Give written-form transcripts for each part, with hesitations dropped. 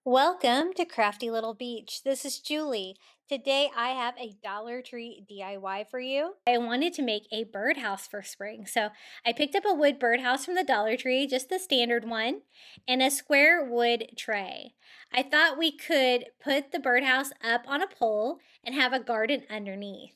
Welcome to Crafty Little Beach. This is Julie. Today I have a Dollar Tree DIY for you. I wanted to make a birdhouse for spring. So I picked up a wood birdhouse from the Dollar Tree, just the standard one, and a square wood tray. I thought we could put the birdhouse up on a pole and have a garden underneath.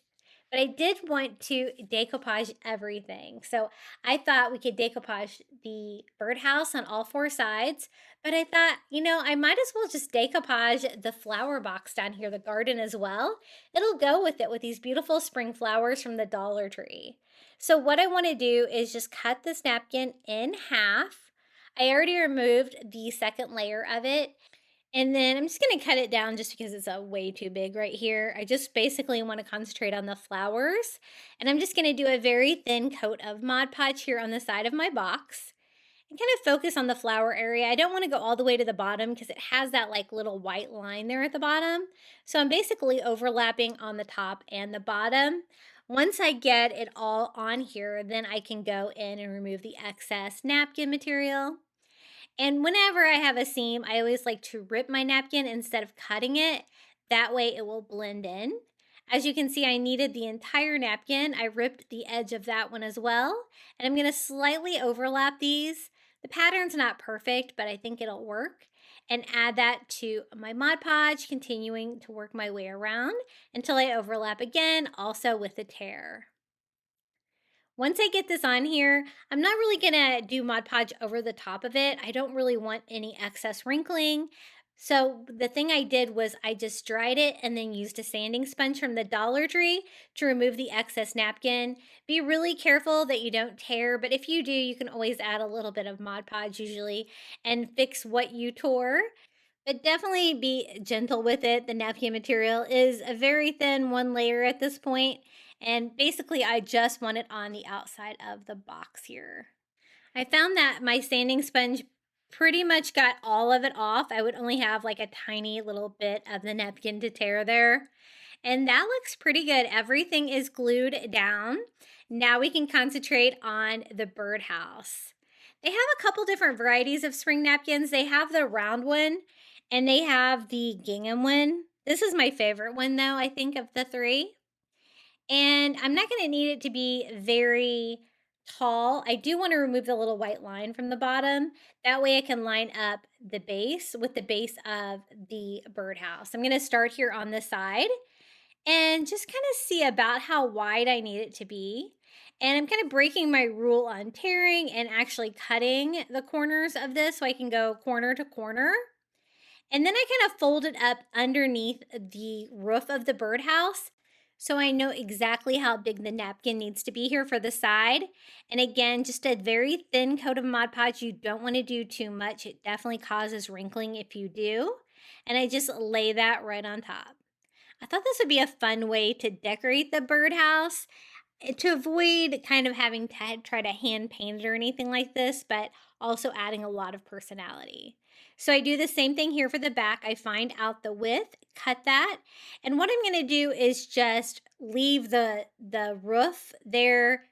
But I did want to decoupage everything. So I thought we could decoupage the birdhouse on all four sides, but I thought, I might as well just decoupage the flower box down here, the garden as well. It'll go with it with these beautiful spring flowers from the Dollar Tree. So what I want to do is just cut this napkin in half. I already removed the second layer of it. And then I'm just going to cut it down just because it's way too big right here. I just basically want to concentrate on the flowers. And I'm just going to do a very thin coat of Mod Podge here on the side of my box and kind of focus on the flower area. I don't want to go all the way to the bottom because it has that like little white line there at the bottom. So I'm basically overlapping on the top and the bottom. Once I get it all on here, then I can go in and remove the excess napkin material. And whenever I have a seam, I always like to rip my napkin instead of cutting it. That way it will blend in. As you can see, I needed the entire napkin. I ripped the edge of that one as well. And I'm going to slightly overlap these. The pattern's not perfect, but I think it'll work. And add that to my Mod Podge, continuing to work my way around until I overlap again, also with the tear. Once I get this on here, I'm not really gonna do Mod Podge over the top of it. I don't really want any excess wrinkling. So the thing I did was I just dried it and then used a sanding sponge from the Dollar Tree to remove the excess napkin. Be really careful that you don't tear, but if you do, you can always add a little bit of Mod Podge usually and fix what you tore. But definitely be gentle with it. The napkin material is a very thin one layer at this point, and basically I just want it on the outside of the box here. I found that my sanding sponge pretty much got all of it off. I would only have like a tiny little bit of the napkin to tear there. And that looks pretty good. Everything is glued down. Now we can concentrate on the birdhouse. They have a couple different varieties of spring napkins. They have the round one and they have the gingham one. This is my favorite one though, I think, of the three. And I'm not going to need it to be very tall. I do want to remove the little white line from the bottom. That way I can line up the base with the base of the birdhouse. I'm going to start here on the side and just kind of see about how wide I need it to be. And I'm kind of breaking my rule on tearing and actually cutting the corners of this so I can go corner to corner. And then I kind of fold it up underneath the roof of the birdhouse so I know exactly how big the napkin needs to be here for the side. And again, just a very thin coat of Mod Podge. You don't want to do too much. It definitely causes wrinkling if you do. And I just lay that right on top. I thought this would be a fun way to decorate the birdhouse to avoid kind of having to try to hand paint it or anything like this, but also adding a lot of personality. So I do the same thing here for the back. I find out the width, cut that, and what I'm going to do is just leave the roof there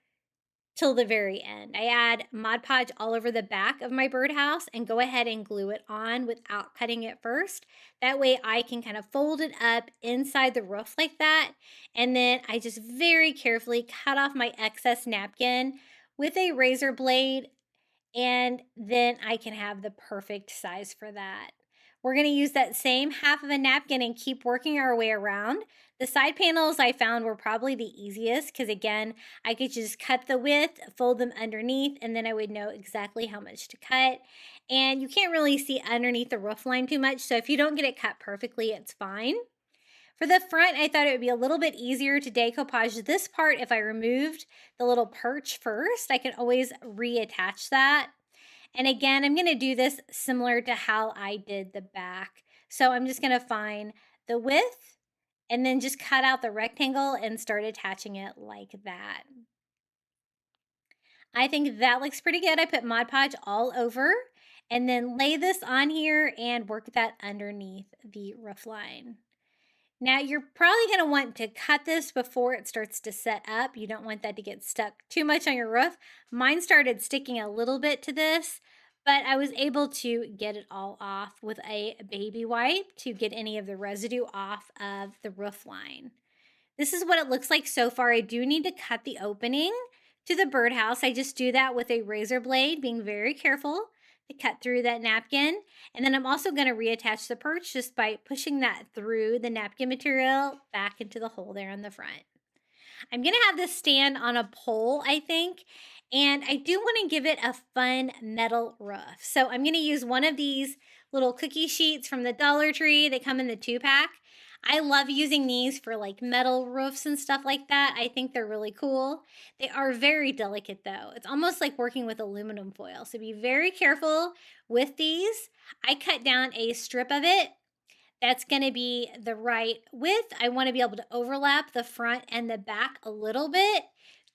till the very end. I add Mod Podge all over the back of my birdhouse and go ahead and glue it on without cutting it first. That way I can kind of fold it up inside the roof like that. And then I just very carefully cut off my excess napkin with a razor blade, and then I can have the perfect size for that. We're going to use that same half of a napkin and keep working our way around. The side panels I found were probably the easiest because, again, I could just cut the width, fold them underneath, and then I would know exactly how much to cut. And you can't really see underneath the roof line too much, so if you don't get it cut perfectly, it's fine. For the front, I thought it would be a little bit easier to decoupage this part if I removed the little perch first. I can always reattach that. And again, I'm going to do this similar to how I did the back. So I'm just going to find the width and then just cut out the rectangle and start attaching it like that. I think that looks pretty good. I put Mod Podge all over and then lay this on here and work that underneath the roof line. Now you're probably going to want to cut this before it starts to set up. You don't want that to get stuck too much on your roof. Mine started sticking a little bit to this, but I was able to get it all off with a baby wipe to get any of the residue off of the roof line. This is what it looks like so far. I do need to cut the opening to the birdhouse. I just do that with a razor blade, being very careful to cut through that napkin. And then I'm also going to reattach the perch just by pushing that through the napkin material back into the hole there in the front. I'm going to have this stand on a pole, I think, and I do want to give it a fun metal roof. So I'm going to use one of these little cookie sheets from the Dollar Tree. They come in the 2-pack. I love using these for like metal roofs and stuff like that. I think they're really cool. They are very delicate though. It's almost like working with aluminum foil. So be very careful with these. I cut down a strip of it that's going to be the right width. I want to be able to overlap the front and the back a little bit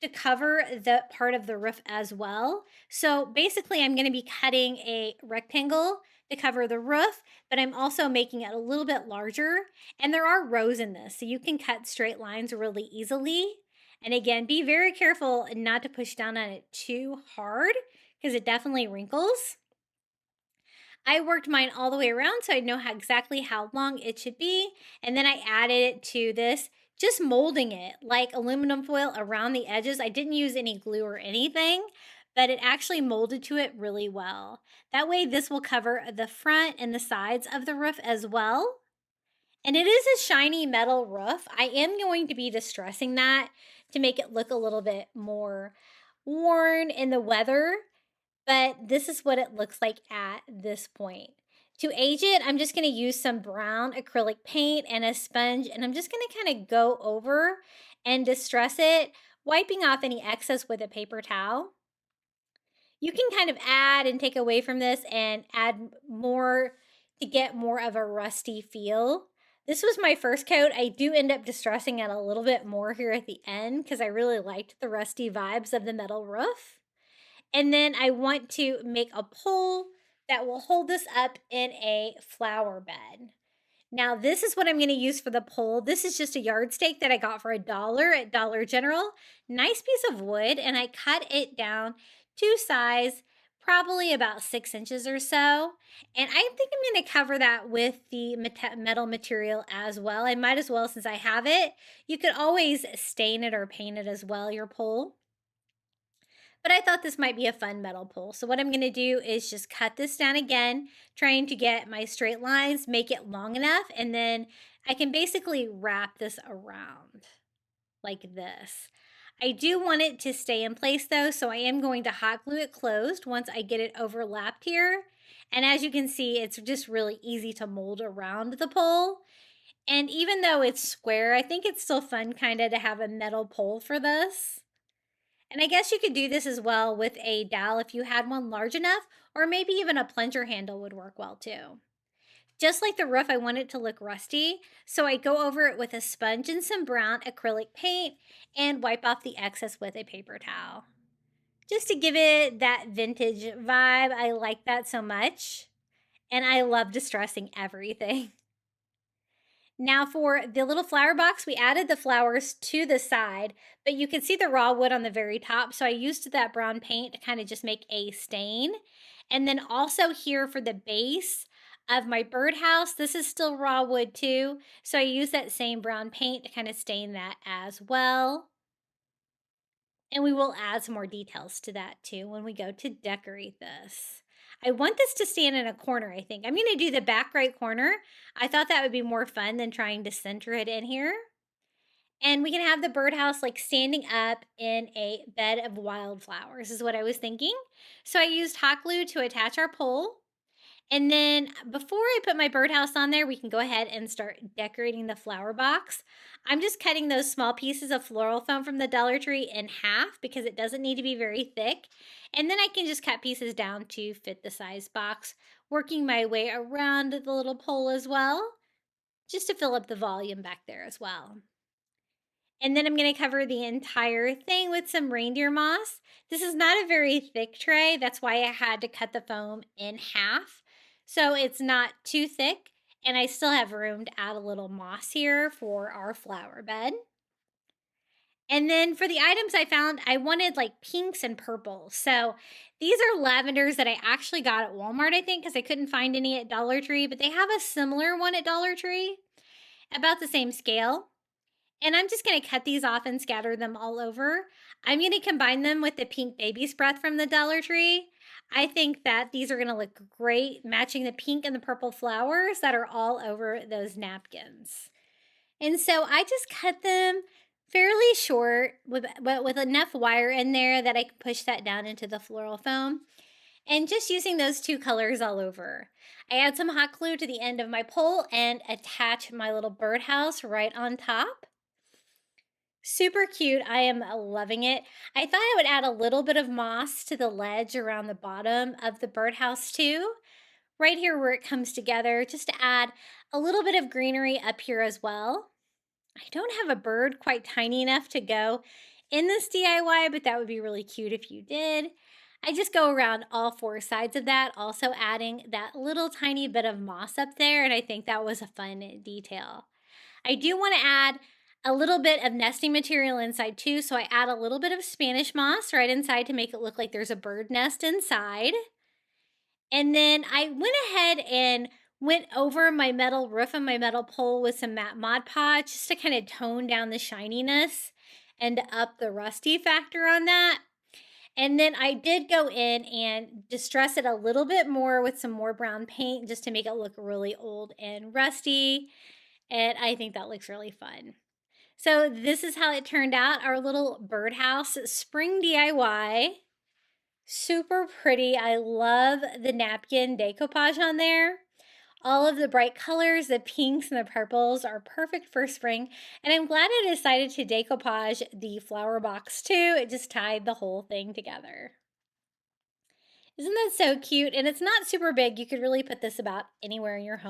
to cover the part of the roof as well. So basically I'm going to be cutting a rectangle to cover the roof, but I'm also making it a little bit larger. And there are rows in this, so you can cut straight lines really easily. And again, be very careful not to push down on it too hard because it definitely wrinkles. I worked mine all the way around so I know exactly how long it should be. And then I added it to this, just molding it like aluminum foil around the edges. I didn't use any glue or anything, but it actually molded to it really well. That way this will cover the front and the sides of the roof as well. And it is a shiny metal roof. I am going to be distressing that to make it look a little bit more worn in the weather, but this is what it looks like at this point. To age it, I'm just going to use some brown acrylic paint and a sponge, and I'm just going to kind of go over and distress it, wiping off any excess with a paper towel. You can kind of add and take away from this and add more to get more of a rusty feel. This was my first coat. I do end up distressing it a little bit more here at the end because I really liked the rusty vibes of the metal roof. And then I want to make a pole that will hold this up in a flower bed. Now, this is what I'm going to use for the pole. This is just a yardstick that I got for $1 at Dollar General. Nice piece of wood, and I cut it down to size, probably about 6 inches or so. And I think I'm going to cover that with the metal material as well. I might as well since I have it. You could always stain it or paint it as well, your pole. But I thought this might be a fun metal pole. So what I'm going to do is just cut this down again, trying to get my straight lines, make it long enough, and then I can basically wrap this around like this. I do want it to stay in place though, so I am going to hot glue it closed once I get it overlapped here. And as you can see, it's just really easy to mold around the pole. And even though it's square, I think it's still fun kind of to have a metal pole for this. And I guess you could do this as well with a dowel if you had one large enough, or maybe even a plunger handle would work well too. Just like the roof, I want it to look rusty, so I go over it with a sponge and some brown acrylic paint and wipe off the excess with a paper towel. Just to give it that vintage vibe, I like that so much. And I love distressing everything. Now for the little flower box, we added the flowers to the side, but you can see the raw wood on the very top. So I used that brown paint to kind of just make a stain. And then also here for the base of my birdhouse, this is still raw wood too. So I use that same brown paint to kind of stain that as well. And we will add some more details to that too when we go to decorate this. I want this to stand in a corner, I think. I'm going to do the back right corner. I thought that would be more fun than trying to center it in here. And we can have the birdhouse like standing up in a bed of wildflowers is what I was thinking. So I used hot glue to attach our pole. And then before I put my birdhouse on there, we can go ahead and start decorating the flower box. I'm just cutting those small pieces of floral foam from the Dollar Tree in half because it doesn't need to be very thick. And then I can just cut pieces down to fit the size box, working my way around the little pole as well, just to fill up the volume back there as well. And then I'm going to cover the entire thing with some reindeer moss. This is not a very thick tray. That's why I had to cut the foam in half. So it's not too thick. And I still have room to add a little moss here for our flower bed. And then for the items I found, I wanted like pinks and purples. So these are lavenders that I actually got at Walmart, I think, because I couldn't find any at Dollar Tree, but they have a similar one at Dollar Tree, about the same scale. And I'm just going to cut these off and scatter them all over. I'm going to combine them with the pink baby's breath from the Dollar Tree. I think that these are going to look great, matching the pink and the purple flowers that are all over those napkins. And so I just cut them fairly short, but with enough wire in there that I can push that down into the floral foam. And just using those two colors all over. I add some hot glue to the end of my pole and attach my little birdhouse right on top. Super cute. I am loving it. I thought I would add a little bit of moss to the ledge around the bottom of the birdhouse too. Right here where it comes together, just to add a little bit of greenery up here as well. I don't have a bird quite tiny enough to go in this DIY, but that would be really cute if you did. I just go around all four sides of that, also adding that little tiny bit of moss up there, and I think that was a fun detail. I do want to add a little bit of nesting material inside too, so I add a little bit of Spanish moss right inside to make it look like there's a bird nest inside. And then I went ahead and went over my metal roof and my metal pole with some matte Mod Podge just to kind of tone down the shininess and up the rusty factor on that. And then I did go in and distress it a little bit more with some more brown paint just to make it look really old and rusty. And I think that looks really fun. So this is how it turned out, our little birdhouse spring DIY. Super pretty. I love the napkin decoupage on there. All of the bright colors, the pinks and the purples are perfect for spring. And I'm glad I decided to decoupage the flower box too. It just tied the whole thing together. Isn't that so cute? And it's not super big. You could really put this about anywhere in your home.